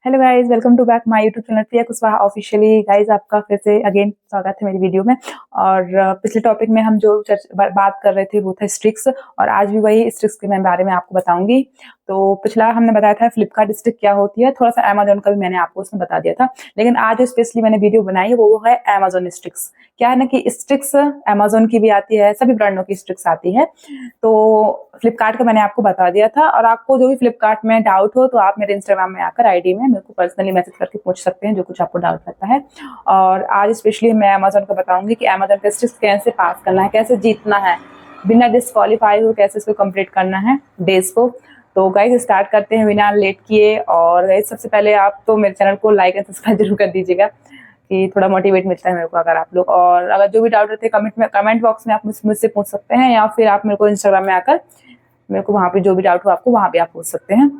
Hello guys, welcome to back my YouTube channel Priya Kushwaha officially. Guys, आपका फिर से again स्वागत है मेरी वीडियो में। और पिछले टॉपिक में हम जो बात कर रहे थे वो था स्ट्रिक्स, और आज भी वही स्ट्रिक्स के मैं बारे में आपको बताऊंगी। तो पिछला हमने बताया था फ्लिपकार्ट स्ट्रिक क्या होती है, थोड़ा सा अमेजोन का भी मैंने आपको उसमें बता दिया था। लेकिन आज जो स्पेशली मैंने वीडियो बनाई है वो है अमेजोन स्ट्रिक्स। क्या है ना कि स्ट्रिक्स अमेजोन की भी आती है, सभी ब्रांडों की स्ट्रिक्स आती है। तो फ्लिपकार्ट का मैंने आपको बता दिया था, और आपको जो भी फ्लिपकार्ट में डाउट हो तो आप मेरे इंस्टाग्राम में आकर आईडी में मेरे को पर्सनली मैसेज करके पूछ सकते हैं जो कुछ आपको डाउट रहता है। और आज स्पेशली मैं अमेजोन का बताऊंगी कि अमेजोन का स्ट्रिक्स कैसे पास करना है, कैसे जीतना है, बिना डिस्क्वालीफाई हो कैसे इसको कंप्लीट करना है डेज को। तो गाइस स्टार्ट करते हैं बिना लेट किए। और गाइस सबसे पहले आप तो मेरे चैनल को लाइक एंड सब्सक्राइब जरूर कर दीजिएगा कि थोड़ा मोटिवेट मिलता है मेरे को अगर आप लोग। और अगर जो भी डाउट रहते हैं कमेंट बॉक्स में आप मुझसे पूछ सकते हैं, या फिर आप मेरे को इंस्टाग्राम में आकर मेरे को वहाँ पे जो भी डाउट हो आपको वहाँ पे आप पूछ सकते हैं।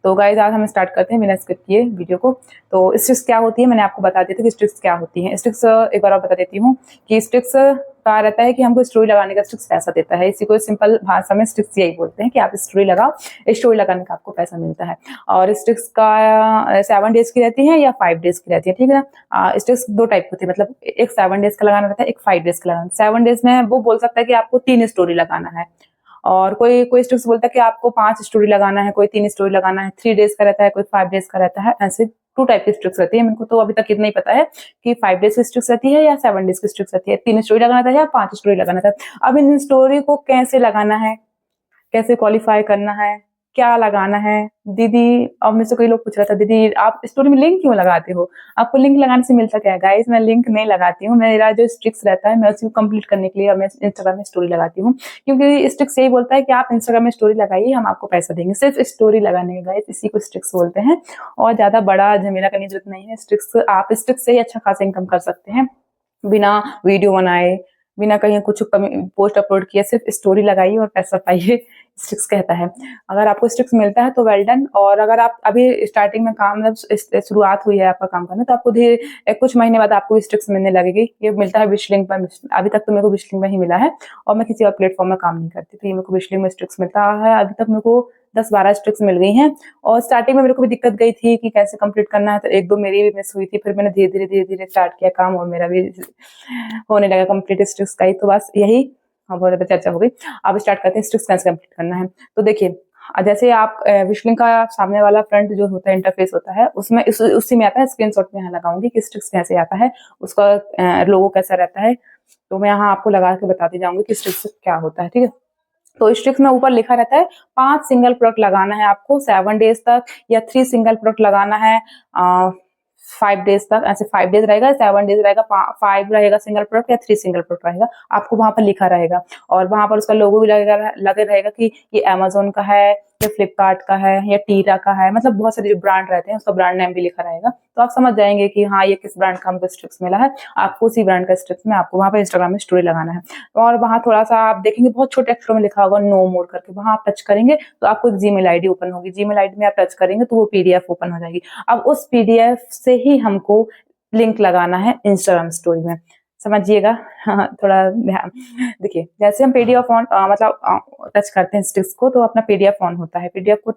तो गाइस आज हम स्टार्ट करते हैं बिना स्किप किए वीडियो को। तो स्ट्रिक्स क्या होती है मैंने आपको बता दिया था कि स्ट्रिक्स क्या होती है। स्ट्रिक्स एक बार और बता देती हूँ कि स्ट्रिक्स का रहता है कि हमको स्टोरी लगाने का स्ट्रिक्स पैसा देता है। इसी को सिंपल भाषा में स्ट्रिक्स यही बोलते हैं कि आप स्टोरी लगाओ, स्टोरी लगाने का आपको पैसा मिलता है। और स्ट्रिक्स का 7 डेज की रहती है या 5 डेज की रहती है, ठीक है ना। स्ट्रिक्स दो टाइप की होती है, मतलब एक 7 डेज का लगाना रहता है, एक 5 डेज का लगाना। 7 डेज में वो बोल सकता है कि आपको 3 स्टोरी लगाना है, और कोई कोई स्ट्रिक्स बोलता है कि आपको 5 स्टोरी लगाना है, कोई 3 स्टोरी लगाना है। 3 डेज का रहता है, कोई 5 डेज का रहता है। ऐसे 2 टाइप की स्ट्रिक्स रहती है। मेरे को तो अभी तक इतना ही पता है कि 5 डेज की स्ट्रिक्स रहती है या 7 डेज की स्ट्रिक्स रहती है। 3 स्टोरी लगाना था या 5 स्टोरी लगाना था। अब इन स्टोरी को कैसे लगाना है, कैसे क्वालिफाई करना है, क्या लगाना है। दीदी, अब मुझसे कोई लोग पूछ रहा था, दीदी आप स्टोरी में लिंक क्यों लगाते हो, आपको लिंक लगाने से मिलता क्या है। गाइस मैं लिंक नहीं लगाती हूँ, मेरा जो स्ट्रिक्स रहता है मैं उसी को कंप्लीट करने के लिए मैं इंस्टाग्राम में स्टोरी लगाती हूँ। क्योंकि स्ट्रिक्स यही बोलता है कि आप इंस्टाग्राम में स्टोरी लगाइए, हम आपको पैसा देंगे सिर्फ स्टोरी लगाने का। गाइस इसी को स्ट्रिक्स बोलते हैं, और ज्यादा बड़ा झमेला करने की जरूरत नहीं है। स्ट्रिक्स आप स्ट्रिक्स से ही अच्छा खासा इनकम कर सकते हैं, बिना वीडियो बनाए, बिना कहीं कुछ पोस्ट अपलोड किए, सिर्फ स्टोरी लगाइए और पैसा पाइए। स्ट्रिक्स कहता है। अगर आपको स्ट्रिक्स मिलता है तो वेल डन। और अगर आप अभी स्टार्टिंग में काम, मतलब शुरुआत हुई है आपका काम करना, तो आपको धीरे कुछ महीने बाद आपको स्ट्रिक्स मिलने लगेगी। ये मिलता है विशलिंक पर। अभी तक तो मेरे को विशलिंक में ही मिला है, और मैं किसी और प्लेटफॉर्म में काम नहीं करती, तो ये मेरे को विशलिंक में स्ट्रिक्स मिलता है। अभी तक मेरे को 10-12 स्ट्रिक्स मिल गई हैं। और स्टार्टिंग में मेरे को भी दिक्कत गई थी कि कैसे कंप्लीट करना है, तो 1-2 मेरी भी मिस हुई थी। फिर मैंने धीरे धीरे स्टार्ट किया काम, और मेरा भी होने लगा कंप्लीट स्ट्रिक्स का ही। तो बस यही, हाँ बहुत ज्यादा चर्चा हो गई। अब स्टार्ट करते हैं स्ट्रिक्स कैसे कंप्लीट करना है। तो देखिए, जैसे आप विशलिंग का सामने वाला फ्रंट जो होता है, इंटरफेस होता है, उसमें उसी में आता है। स्क्रीनशॉट में यहाँ लगाऊंगी कि स्ट्रिक्स कैसे आता है, उसका लोगो कैसा रहता है। तो मैं यहाँ आपको लगा के बताती जाऊंगी कि स्ट्रिक्स क्या होता है, ठीक है। तो स्ट्रिक्स में ऊपर लिखा रहता है 5 सिंगल प्रोडक्ट लगाना है आपको 7 डेज तक, या 3 सिंगल प्रोडक्ट लगाना है 5 डेज तक। ऐसे 5 डेज रहेगा, 7 डेज रहेगा, 5 रहेगा सिंगल प्रोडक्ट, या 3 सिंगल प्रोडक्ट रहेगा। आपको वहां पर लिखा रहेगा, और वहां पर उसका लोगो भी लगे रहेगा कि ये अमेजोन का है, या फ्लिपकार्ट का है, या टीरा का है। मतलब बहुत सारे जो ब्रांड रहते हैं उसका ब्रांड नेम भी लिखा रहेगा, तो आप समझ जाएंगे कि हाँ ये किस ब्रांड का हमको स्ट्रिक्स मिला है। आपको उसी ब्रांड का स्ट्रिक्स में आपको वहां पर इंस्टाग्राम में स्टोरी लगाना है। और वहां थोड़ा सा आप देखेंगे बहुत छोटे अक्षरों में लिखा होगा नो मोर करके, वहां आप टच करेंगे तो आपको एक जीमेल आईडी ओपन होगी। जीमेल आईडी में आप टच करेंगे तो वो पीडीएफ ओपन हो जाएगी। अब उस पीडीएफ से ही हमको लिंक लगाना है इंस्टाग्राम स्टोरी में, समझिएगा। हाँ, थोड़ा ध्यान देखिए। जैसे हम पीडीएफ ऑन मतलब टच करते हैं स्टिक्स को, तो अपना पीडीएफ ऑन होता है। पीडीएफ को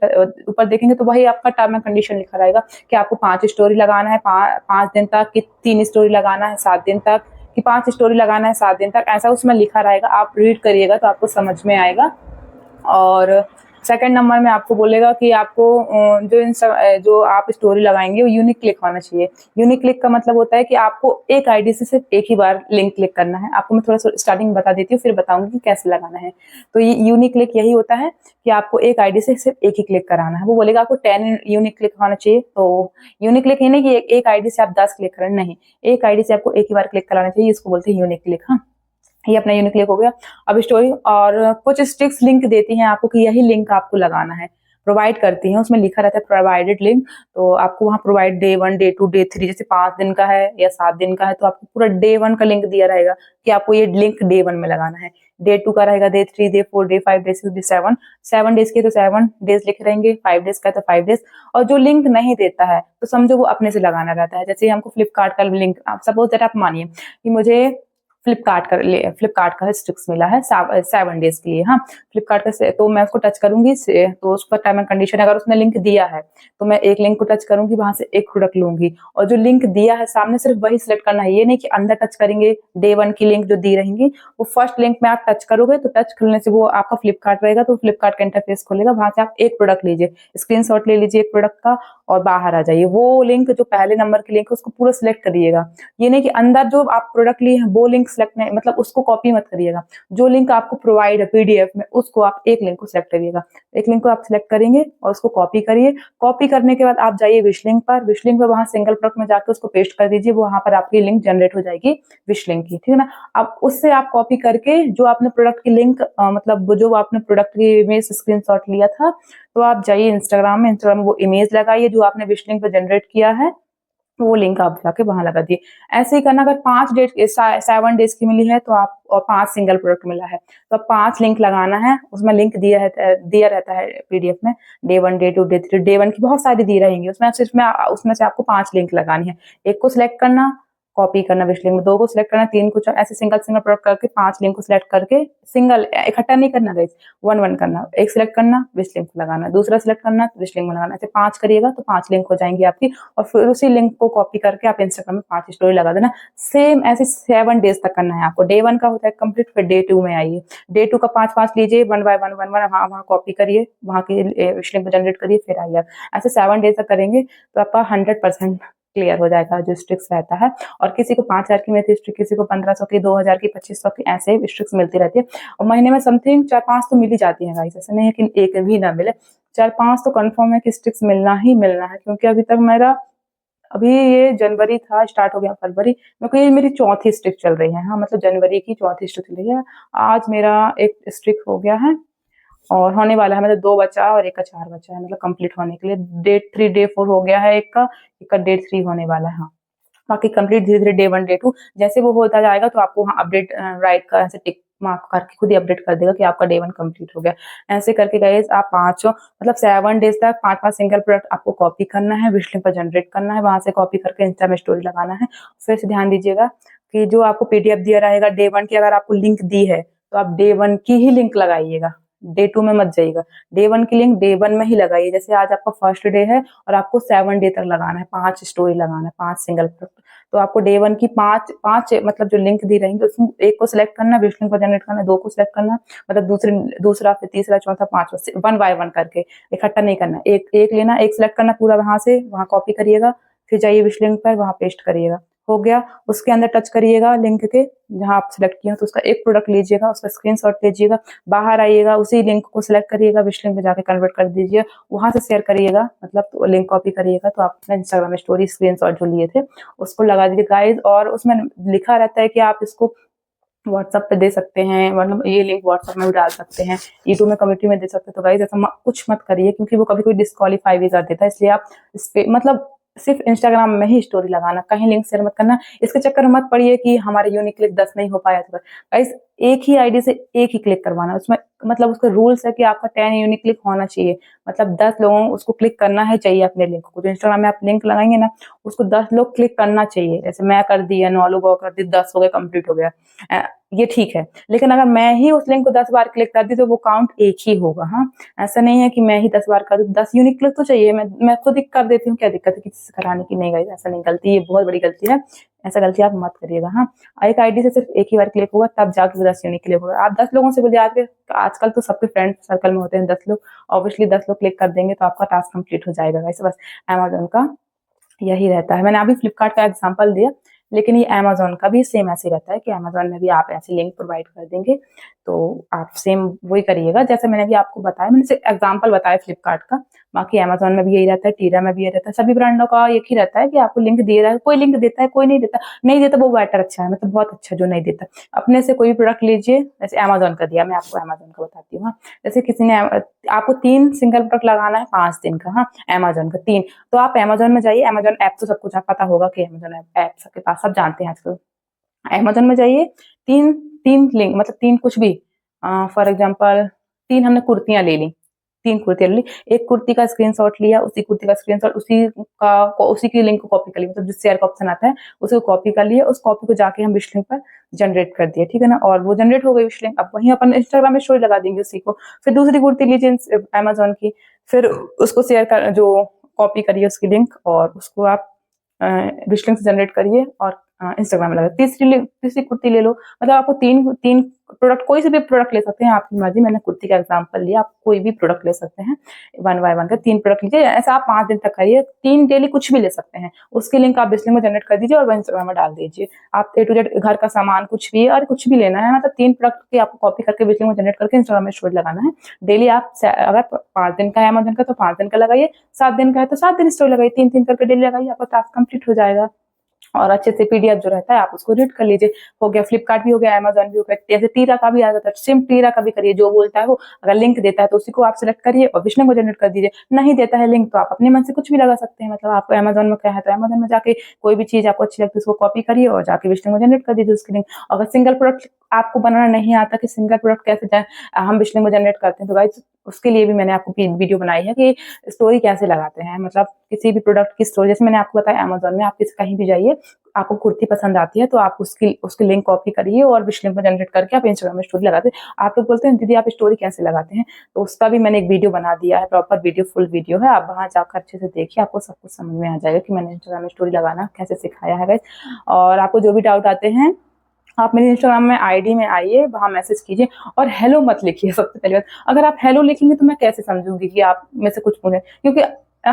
ऊपर देखेंगे तो वही आपका टर्म एंड कंडीशन लिखा रहेगा कि आपको 5 स्टोरी लगाना है 5 दिन तक, कि 3 स्टोरी लगाना है 7 दिन तक, कि 5 स्टोरी लगाना है 7 दिन तक। ऐसा उसमें लिखा रहेगा, आप रीड करिएगा तो आपको समझ में आएगा। और सेकंड नंबर में आपको बोलेगा कि आपको जो आप स्टोरी लगाएंगे वो यूनिक क्लिक होना चाहिए। यूनिक क्लिक का मतलब होता है कि आपको एक आईडी से सिर्फ एक ही बार लिंक क्लिक करना है। आपको मैं थोड़ा सा स्टार्टिंग बता देती हूँ, फिर बताऊंगी कि कैसे लगाना है। तो ये यूनिक क्लिक यही होता है कि आपको एक आईडी से सिर्फ एक ही क्लिक कराना है। वो बोलेगा आपको 10 यूनिक क्लिक होना चाहिए। तो यूनिक क्लिक ये नहीं कि एक आईडी से आप 10 क्लिक करें, नहीं, एक आईडी से आपको एक ही बार क्लिक कराना चाहिए। इसको बोलते हैं यूनिक क्लिक। हाँ, ये अपना यूनिक लिंक हो गया। अब स्टोरी और कुछ स्ट्रिक्स लिंक देती हैं आपको कि यही लिंक आपको लगाना है, प्रोवाइड करती हैं। उसमें लिखा रहता है प्रोवाइडेड लिंक, तो आपको वहाँ प्रोवाइड डे 1, डे 2, डे 3, जैसे 5 दिन का है या 7 दिन का है तो आपको पूरा डे 1 का लिंक दिया रहेगा कि आपको ये लिंक डे 1 में लगाना है। डे 2 का रहेगा, day 3, day 4, day 5, day 6, day 7। 7 days के तो 7 डेज लिखे रहेंगे, 5 डेज का तो 5 डेज। और जो लिंक नहीं देता है तो समझो वो अपने से लगाना रहता है। जैसे हमको फ्लिपकार्ट का लिंक, आप सपोज दैट आप मानिए कि मुझे फ्लिपकार्ट का स्ट्रिक्स मिला है 7 डेज के लिए। हाँ, फ्लिपकार्ट का तो मैं उसको टच करूंगी तो उसका टर्म एंड कंडीशन, अगर उसने लिंक दिया है तो मैं एक लिंक को टच करूंगी, वहां से एक प्रोडक्ट लूंगी, और जो लिंक दिया है सामने सिर्फ वही सिलेक्ट करना है। ये नहीं कि अंदर टच करेंगे, डे 1 की लिंक जो दी रहेंगी वो फर्स्ट लिंक में आप टच करोगे तो टच करने से वो आपका फ्लिपकार्ट रहेगा, तो फ्लिपकार्ट का इंटरफेस खोलेगा, वहां से आप एक प्रोडक्ट लीजिए, स्क्रीनशॉट ले लीजिए एक प्रोडक्ट का और बाहर आ जाइए। वो लिंक जो पहले नंबर की लिंक है उसको पूरा सिलेक्ट करिएगा। ये नहीं कि अंदर जो आप प्रोडक्ट लिए हैं वो लिंक सिलेक्ट नहीं, मतलब उसको कॉपी मत करिएगा। जो लिंक आपको प्रोवाइड है पीडीएफ में उसको आप एक लिंक को सिलेक्ट करिएगा। एक लिंक को आप सिलेक्ट करेंगे और उसको कॉपी करिए। कॉपी करने के बाद आप जाइए विश लिंक पर, विश लिंक पर वहां सिंगल प्रोडक्ट में जाकर उसको पेस्ट कर दीजिए, वहां पर आपकी लिंक जनरेट हो जाएगी विश लिंक की, ठीक है ना। अब उससे आप कॉपी करके जो आपने प्रोडक्ट की लिंक मतलब जो आपने प्रोडक्ट की इमेज स्क्रीनशॉट लिया था, तो आप जाइए इंस्टाग्राम में वो इमेज लगाइए जो आपने विश लिंक पर जनरेट किया है, वो लिंक आप जाके वहां लगा दिए। ऐसे ही करना। अगर 7 डेज की मिली है तो आप, और 5 सिंगल प्रोडक्ट मिला है तो आप 5 लिंक लगाना है। उसमें लिंक दिया रहता है पीडीएफ में, डे 1, डे 2, डे 3, डे 1 की बहुत सारी दी रहेंगी, उसमें से आपको 5 लिंक लगानी है। एक को सिलेक्ट करना, कॉपी करना विश लिंक में, 2 को सिलेक्ट करना, 3 को, ऐसे सिंगल प्रोडक्ट करके 5 लिंक को सिलेक्ट करके, सिंगल इकट्ठा नहीं करना गाइस, 1 करना। एक सिलेक्ट करना, विश लिंक में लगाना, दूसरा सिलेक्ट करना, विश लिंक में लगाना। ऐसे 5 करिएगा तो 5 लिंक हो जाएंगी आपकी, और फिर उसी लिंक को कॉपी करके आप इंस्टाग्राम में 5 स्टोरी लगा देना। सेम ऐसे 7 डेज तक करना है आपको। डे 1 का होता है कंप्लीट, फिर डे 2 में आइए, डे 2 का 5 लीजिए, 1 बाय 1 वहाँ कॉपी करिए, वहाँ की विश लिंक जनरेट करिए, फिर आइए आप। ऐसे 7 डेज तक करेंगे तो आपका 100% क्लियर हो जाएगा जो स्ट्रिक्स रहता है। और किसी को 5,000 की मिलती है स्ट्रिक्स, किसी को 1500 की, 2,000 की, 2500 की, ऐसे स्ट्रिक्स मिलती रहती है। और महीने में समथिंग 4-5 तो मिल ही जाती है गाइस, ऐसा नहीं है कि एक भी ना मिले, 4-5 तो कंफर्म है कि स्ट्रिक्स मिलना ही मिलना है। क्योंकि अभी तक मेरा, अभी ये जनवरी था, स्टार्ट हो गया फरवरी, मेरे को ये मेरी चौथी स्ट्रिक चल रही है। हाँ, मतलब जनवरी की चौथी स्ट्रिक चल रही है। आज मेरा एक स्ट्रिक हो गया है और होने वाला है, मतलब 2 बचा और एक का 4 बचा है, मतलब कंप्लीट होने के लिए। डे 3, डे 4 हो गया है एक का डे 3 होने वाला है। हाँ, बाकी कंप्लीट धीरे-धीरे डे 1, डे 2 जैसे वो होता जाएगा तो आपको वहाँ अपडेट राइट का ऐसे टिक मार्क करके खुद ही अपडेट कर देगा कि आपका डे 1 कंप्लीट हो गया। ऐसे करके गाइस आप 5 मतलब 7 डेज तक 5-5 सिंगल प्रोडक्ट आपको कॉपी करना है, विश लिंक पर जनरेट करना है, वहां से कॉपी करके इंस्टा में स्टोरी लगाना है। फिर से ध्यान दीजिएगा कि जो आपको पीडीएफ दिया रहेगा डे 1 की, अगर आपको लिंक दी है तो आप डे 1 की ही लिंक लगाइएगा, डे 2 में मत जाइएगा। डे 1 की लिंक डे 1 में ही लगाइए। जैसे आज आपका फर्स्ट डे है और आपको 7 डे तक लगाना है, 5 स्टोरी लगाना है, 5 सिंगल प्रोडक्ट, तो आपको डे 1 की 5 मतलब जो लिंक दी रहेंगे उसमें एक को सिलेक्ट करना, विश लिंक को जनरेट करना, 2 को सिलेक्ट करना, मतलब दूसरा फिर तीसरा, चौथा, 5वां, 1 बाय 1 करके, इकट्ठा नहीं करना। एक लेना, एक सिलेक्ट करना पूरा, वहां से वहां कॉपी करिएगा, फिर जाइए विश लिंक पर, वहां पेस्ट करिएगा, हो गया। उसके अंदर टच करिएगा लिंक के जहां आप सिलेक्ट किए हो, तो उसका एक प्रोडक्ट लीजिएगा, उसका स्क्रीनशॉट लीजिएगा, बाहर आइएगा, उसी लिंक को सिलेक्ट करिएगा, विश लिंक में जाके कन्वर्ट कर दीजिए, वहां से शेयर करिएगा, मतलब तो लिंक कॉपी करिएगा, तो आप अपने इंस्टाग्राम स्टोरी स्क्रीनशॉट जो लिए थे उसको लगा दीजिए गाइस। और उसमें लिखा रहता है कि आप इसको व्हाट्सएप पे दे सकते हैं, मतलब ये लिंक व्हाट्सएप में भी डाल सकते हैं, यूट्यूब में कम्युनिटी में दे सकते हैं। तो गाइस ऐसा कुछ मत करिए, क्योंकि वो कभी कोई डिस्क्वालीफाई भी कर देता है। इसलिए आप इस पे मतलब सिर्फ इंस्टाग्राम में ही स्टोरी लगाना, कहीं लिंक शेयर मत करना। इसके चक्कर में मत पड़िए कि हमारे यूनिक क्लिक 10 नहीं हो पाया। तो गाइस एक ही आईडी से एक ही क्लिक करवाना, उसमें मतलब उसका रूल्स है कि आपका 10 यूनिक क्लिक होना चाहिए, मतलब 10 लोगों उसको क्लिक करना है चाहिए अपने लिंक को। जो इंस्टाग्राम में आप लिंक लगाएंगे ना, उसको 10 लोग क्लिक करना चाहिए। जैसे मैं कर दिया, 9 लोग और कर दिए, 10 हो गए, कंप्लीट हो गया, ये ठीक है। लेकिन अगर मैं ही उस लिंक को 10 बार क्लिक कर दी तो वो काउंट एक ही होगा। हाँ, ऐसा नहीं है कि मैं ही 10 बार कर दूं, 10 यूनिक क्लिक तो चाहिए। मैं खुद ही कर देती हूँ, क्या दिक्कत है किसी से कराने की? नहीं गाइस, ऐसा नहीं, गलती, ये बहुत बड़ी गलती है, ऐसा गलती आप मत करिएगा। हाँ, एक आईडी से सिर्फ एक ही बार क्लिक होगा, तब जाके 10 यूनिक क्लिक होगा। आप 10 लोगों से बोलिए, आजकल तो सबके फ्रेंड सर्कल में होते हैं 10 लोग, ऑब्वियसली 10 लोग क्लिक कर देंगे तो आपका टास्क कंप्लीट हो जाएगा गाइस। बस अमेज़न का यही रहता है। मैंने अभी फ्लिपकार्ट का एग्जांपल दिया, लेकिन ये अमेज़न का भी सेम ऐसे रहता है कि अमेज़न में भी आप ऐसे लिंक प्रोवाइड कर देंगे, तो आप सेम वही करिएगा जैसे मैंने अभी आपको बताया। मैंने सिर्फ एग्जांपल बताया फ्लिपकार्ट का, बाकी अमेज़न में भी यही रहता है, टीरा में भी यही रहता है। सभी ब्रांडों का एक ही रहता है कि आपको लिंक दे रहा है, कोई लिंक देता है, कोई नहीं देता। नहीं देता वो बेटर अच्छा है, मतलब बहुत अच्छा जो नहीं देता। अपने से कोई प्रोडक्ट लीजिए, जैसे अमेज़न का दिया, मैं आपको अमेज़न का बताती हूँ। हाँ, जैसे किसी ने आपको 3 सिंगल प्रोडक्ट लगाना है 5 दिन का, हाँ, अमेज़न का 3, तो आप अमेज़न में जाइए। अमेज़न ऐप तो सबको पता होगा कि अमेज़न ऐप सबके पास, सब जानते हैं आजकल। अमेज़न में जाइए, 3 लिंक, मतलब 3 कुछ भी, फॉर एग्जांपल 3 हमने कुर्तियाँ ले ली, 3 कुर्ती ले ली, एक कुर्ती का स्क्रीनशॉट लिया, उसी कुर्ती का स्क्रीनशॉट उसी की लिंक को कॉपी कर लिया, मतलब जो शेयर का ऑप्शन आता है उसी को कॉपी कर लिया, उस कॉपी को जाके हम विश लिंक पर जनरेट कर दिया, ठीक है ना। और वो जनरेट हो गई विश लिंक, अब वहीं अपन इंस्टाग्राम में स्टोरी लगा देंगे उसी को। फिर दूसरी कुर्ती लीजिए अमेजोन की, फिर उसको शेयर कर, जो कॉपी करिए उसकी लिंक, और उसको आप विश लिंक से जनरेट करिए और इंस्टाग्राम में लगा। तीसरी कुर्ती ले लो, मतलब आपको तीन प्रोडक्ट, कोई से भी प्रोडक्ट ले सकते हैं, आपकी मर्जी। मैंने कुर्ती का एग्जांपल लिया, आप कोई भी प्रोडक्ट ले सकते हैं, 1 बाय 1 का 3 प्रोडक्ट लीजिए। ऐसा आप 5 दिन तक करिए, 3 डेली कुछ भी ले सकते हैं, उसकी लिंक आप विश लिंक में जनरेट कर दीजिए और वह इंस्टाग्राम में डाल दीजिए। आप A to Z घर का सामान कुछ भी और कुछ भी लेना है, मतलब 3 प्रोडक्ट की आपको कॉपी करके विश लिंक में जनरेट करके इंस्टाग्राम में स्टोरी लगाना है। डेली आप अगर 5 दिन का है अमेजन का तो 5 दिन का लगाइए, 7 दिन का है तो 7 दिन स्टोरी लगाइए, 3 करके डेली लगाइए, आपका टास्क कंप्लीट हो जाएगा। और अच्छे से पीडीएफ जो रहता है आप उसको रीड कर लीजिए। हो गया, फ्लिपकार्ट भी हो गया, अमेजन भी हो गया। जैसे टीरा का भी आ जाता है, सेम टीरा का भी करिए, जो बोलता है वो, अगर लिंक देता है तो उसी को आप सिलेक्ट करिए और विश लिंक को जनरेट कर दीजिए। नहीं देता है लिंक तो आप अपने मन से कुछ भी लगा सकते हैं, मतलब आपको अमेजन में क्या है तो अमेजन में जाके कोई भी चीज आपको अच्छी लगती है उसको कॉपी करिए और जाके विश लिंक को जनरेट कर दीजिए उसकी लिंक। अगर सिंगल प्रोडक्ट आपको बनाना नहीं आता कि सिंगल प्रोडक्ट कैसे हम विश लिंक को जनरेट करते हैं, तो गाइस उसके लिए भी मैंने आपको वीडियो बनाई है कि स्टोरी कैसे लगाते हैं, मतलब किसी भी प्रोडक्ट की स्टोरी। जैसे मैंने आपको बताया अमेजन में आप कहीं भी जाइए, आपको कुर्ती पसंद आती है तो आप उसकी लिंक कॉपी करिए और विश लिंक में जनरेट करके आप इंस्टाग्राम में स्टोरी लगाते हैं। आप लोग बोलते हैं दीदी आप स्टोरी कैसे लगाते हैं, तो उसका भी मैंने एक वीडियो बना दिया है, प्रॉपर वीडियो, फुल वीडियो है। आप वहां जाकर अच्छे से देखिए, आपको सब कुछ समझ में आ जाएगा कि मैंने इंस्टाग्राम में स्टोरी लगाना कैसे सिखाया है गाइस। और आपको जो भी डाउट आते हैं आप मेरे इंस्टाग्राम में आईडी में आइए, वहां मैसेज कीजिए और हेलो मत लिखिए। सबसे पहली बात, अगर आप हेलो लिखेंगे तो मैं कैसे समझूंगी कि आप में से कुछ पूछे, क्योंकि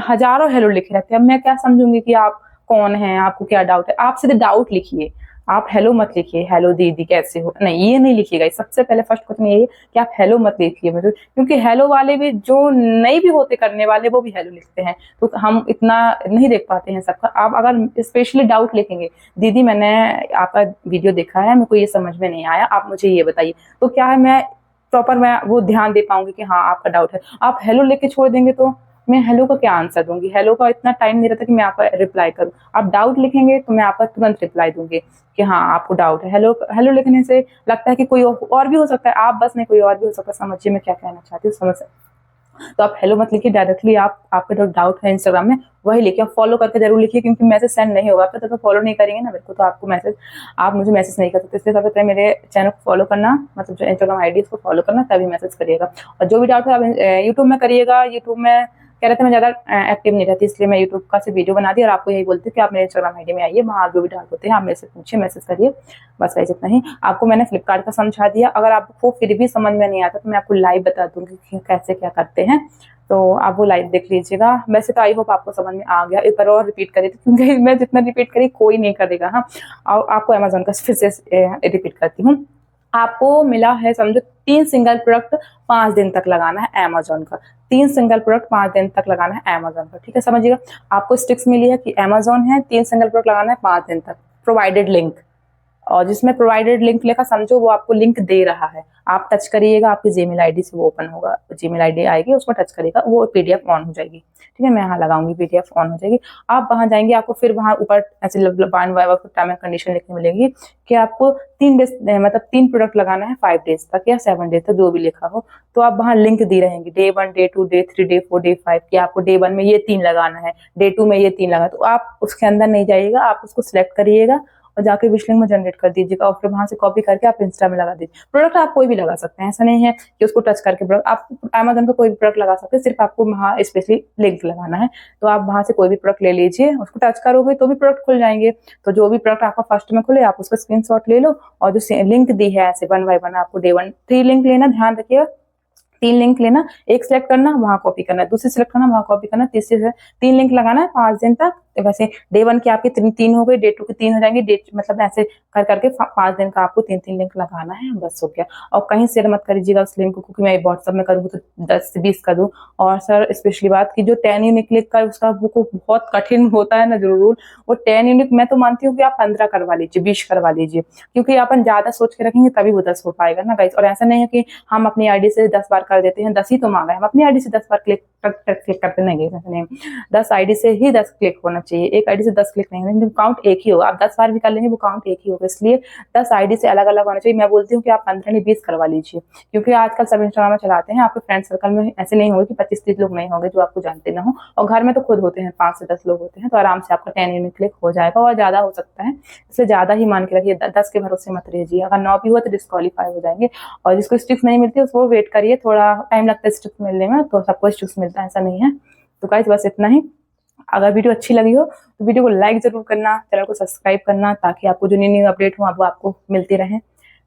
हजारों हेलो लिखे रहते हैं, अब मैं क्या समझूंगी कि आप कौन हैं, आपको क्या डाउट है। आप सीधे डाउट लिखिए, आप हेलो मत लिखिए, हेलो दीदी कैसे हो, नहीं ये नहीं लिखिएगा। सबसे पहले फर्स्ट क्वेश्चन ये है कि आप हेलो मत लिखिए मुझे, क्योंकि हेलो वाले भी जो नहीं भी होते करने वाले वो भी हेलो लिखते हैं, तो हम इतना नहीं देख पाते हैं सबका। आप अगर स्पेशली डाउट लिखेंगे, दीदी मैंने आपका वीडियो देखा है, मेरे को ये समझ में नहीं आया, आप मुझे ये बताइए, तो क्या है मैं प्रॉपर मैं वो ध्यान दे पाऊंगी कि हाँ आपका डाउट है। आप हेलो लिख के छोड़ देंगे तो मैं हेलो का क्या आंसर दूंगी, हेलो का इतना टाइम नहीं रहता कि मैं आपका रिप्लाई करूं। आप डाउट लिखेंगे तो मैं आपका तुरंत रिप्लाई दूंगी कि हाँ आपको डाउट है। हेलो हेलो लिखने से लगता है कि कोई और भी हो सकता है, आप बस नहीं कोई और भी हो सकता है। समझिए मैं क्या कहना चाहती हूँ, समझ। तो आप हेलो मत लिखिए, डायरेक्टली आप आपका जो डाउट है इंस्टाग्राम में वही लिखिए। आप फॉलो करके जरूर लिखिए, क्योंकि मैसेज सेंड नहीं होगा, आप तो फॉलो नहीं करेंगे ना मेरे को, तो आपको मैसेज, आप मुझे मैसेज नहीं कर सकते। इसलिए सबसे पहले मेरे चैनल को फॉलो करना, मतलब जो इंस्टाग्राम आईडी उसको फॉलो करना, तभी मैसेज करिएगा। और जो भी डाउट है आप यूट्यूब में करिएगा। यूट्यूब में कह रहे थे मैं ज़्यादा एक्टिव नहीं रहती, इसलिए मैं यूट्यूब का से वीडियो बना दी और आपको यही बोलती हूँ कि आप मेरे इंस्टाग्राम आईडी में आइए, वहाँ जो भी डाउट होते हैं आप मेरे से पूछिए, मैसेज करिए, बस वैसे इतना ही। आपको मैंने फ्लिपकार्ट का समझा दिया, अगर आपको फिर भी समझ में नहीं आता तो मैं आपको लाइव बता दूंगी कि कैसे क्या करते हैं, तो आप वो लाइव देख लीजिएगा। वैसे तो आई होप आपको समझ में आ गया। एक बार और रिपीट करिए, क्योंकि मैं जितना रिपीट करी कोई नहीं करेगा। हाँ, और आपको अमेजोन का फिर से रिपीट करती हूँ। आपको मिला है समझो 3 सिंगल प्रोडक्ट 5 दिन तक लगाना है अमेजोन का, 3 सिंगल प्रोडक्ट 5 दिन तक लगाना है अमेजोन का, ठीक है। समझिएगा, आपको स्टिक्स मिली है कि अमेजोन है, 3 सिंगल प्रोडक्ट लगाना है 5 दिन तक, प्रोवाइडेड लिंक। और जिसमें प्रोवाइडेड लिंक लिखा, समझो वो आपको लिंक दे रहा है, आप टच करिएगा, आपकी जीमेल आईडी से वो ओपन होगा, जीमेल आईडी आएगी, उसको टच करेगा, वो पीडीएफ ऑन हो जाएगी, ठीक है। मैं यहाँ लगाऊंगी, पीडीएफ ऑन हो जाएगी। आप वहां जाएंगे, आपको फिर वहां ऊपर ऐसे टर्म एंड कंडीशन लिखने मिलेगी कि आपको 3 डेज, मतलब 3 प्रोडक्ट लगाना है 5 डेज तक या 7 डेज तक, जो भी लिखा हो। तो आप वहां लिंक दी रहेंगी, day 1, day 2, day 3, day 4, day 5 कि आपको डे 1 में ये 3 लगाना है, डे 2 में ये 3 लगाना है। तो आप उसके अंदर नहीं जाइएगा, आप उसको सिलेक्ट करिएगा और जाके विश लिंक में जनरेट कर दीजिएगा और फिर वहां से कॉपी करके आप इंस्टा में लगा दीजिए। प्रोडक्ट आप कोई भी लगा सकते हैं, ऐसा नहीं है कि उसको टच करके प्रोडक्ट, आप अमेजन पे कोई भी प्रोडक्ट लगा सकते हैं, सिर्फ आपको वहाँ स्पेशली लिंक लगाना है। तो आप वहां से कोई भी प्रोडक्ट ले लीजिए, उसको टच करोगे तो भी प्रोडक्ट खुल जाएंगे। तो जो भी प्रोडक्ट आपका फर्स्ट में खुले आप उसका स्क्रीनशॉट ले लो और जो लिंक दी है ऐसे 1 बाय 1 आपको डे 1 3 लिंक लेना, ध्यान रखिएगा 3 लिंक लेना, एक सिलेक्ट करना वहां कॉपी करना, दूसरी सिलेक्ट करना वहां कॉपी करना, तीसरी से 3 लिंक लगाना है 5 दिन तक। वैसे डे 1 की आपके 3 हो गए, डे 2 के 3 हो जाएंगे, डे मतलब ऐसे कर करके 5 दिन का आपको 3 लिंक लगाना है, बस हो गया। और कहीं शेयर मत करिएगा उस लिंक को, क्योंकि मैं व्हाट्सएप में करूँ तो 10 से 20 कर दूँ। और सर स्पेशली बात की जो 10 यूनिक क्लिक का उसका वो बहुत कठिन होता है ना जो रूल, वो 10 यूनिक मैं तो मानती हूँ कि आप 15 करवा लीजिए, 20 करवा लीजिए, क्योंकि अपन ज्यादा सोच के रखेंगे तभी वो 10 हो पाएगा ना गाइस। और ऐसा नहीं है कि हम अपनी आईडी से 10 बार कर देते हैं, 10 ही तो मांगा है, हम अपनी आईडी से 10 बार क्लिक करते नहीं, 10 आईडी से ही 10 क्लिक होना चाहिए। एक आईडी से 10 क्लिक नहीं होंगे, काउंट एक ही होगा। आप 10 बार भी कर लेंगे वो काउंट एक ही होगा, इसलिए 10 आईडी से अलग अलग होना चाहिए। मैं बोलती हूँ कि आप 15 नहीं 20 करवा लीजिए, क्योंकि आजकल सब इंस्टाग्राम चलाते हैं। आपके फ्रेंड सर्कल में ऐसे नहीं होंगे कि 25-30 लोग नहीं होंगे जो आपको जानते ना हो, और घर में तो खुद होते हैं 5 से 10 लोग होते हैं, तो आराम से आपका 10 यूनिक क्लिक हो जाएगा और ज़्यादा हो सकता है, इसलिए ज़्यादा ही मान के रखिए। 10 के भरोसे मत रहिए। अगर 9 भी हुआ तो डिस्क्वालीफाई हो जाएंगे। और जिसको स्ट्रिक्स नहीं मिलती उसको वेट करिए, थोड़ा टाइम लगता है स्ट्रिक्स मिलने में, तो सबको स्ट्रिक्स मिलता है ऐसा नहीं है। तो गाइस बस इतना ही। अगर वीडियो अच्छी लगी हो तो वीडियो को लाइक जरूर करना, चैनल को सब्सक्राइब करना, ताकि आपको जो न्यू अपडेट हो वो आपको मिलती रहे।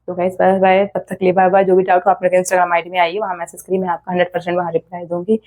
तो गाइस बाय बाय, तब तक के लिए बाय बाय। जो भी डाउट हो आप मेरे इंस्टाग्राम आईडी में आइए, वहाँ मैसेज करिए, मैं आपका 100% वहाँ रिप्लाई दूंगी।